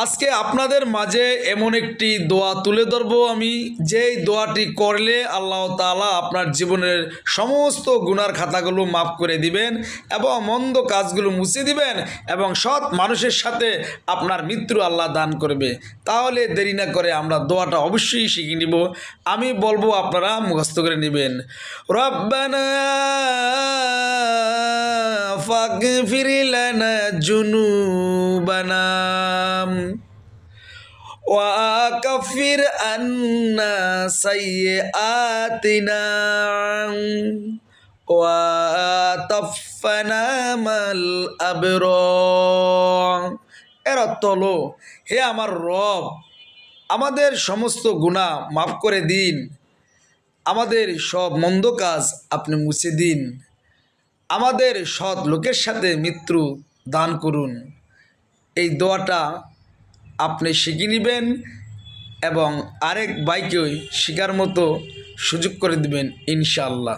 আজকে আপনাদের মাঝে এমন একটি দোয়া তুলে ধরবো আমি, যেই দোয়াটি করলে আল্লাহ তাআলা আপনার জীবনের সমস্ত গুনার খাতাগুলো মাফ করে দিবেন এবং মন্দ কাজগুলো মুছে দিবেন এবং সৎ মানুষের সাথে আপনার মৃত্যু আল্লাহ দান করবে। তাহলে দেরি না করে আমরা দোয়াটা অবশ্যই শিখে নিব। আমি বলবো, আপনারা মুখস্থ করে নেবেন। রব্বানা ফাগফির লানা জুনুবানা ওয়াকাফির আন্না সাইয়্যাতিনা ওয়াতাফানা মাল আবরার। এর অর্থ হলো, হে আমার রব, আমাদের সমস্ত গুনাহ মাফ করে দিন, আমাদের সব মন্দ কাজ আপনি মুছে দিন, আমাদের সৎ লোকের সাথে মৃত্যু দান করুন। এই দোয়াটা আপনি শিখে নেবেন এবং আরেক ভাইকে শেখার মতো সুযোগ করে দিবেন ইনশাআল্লাহ।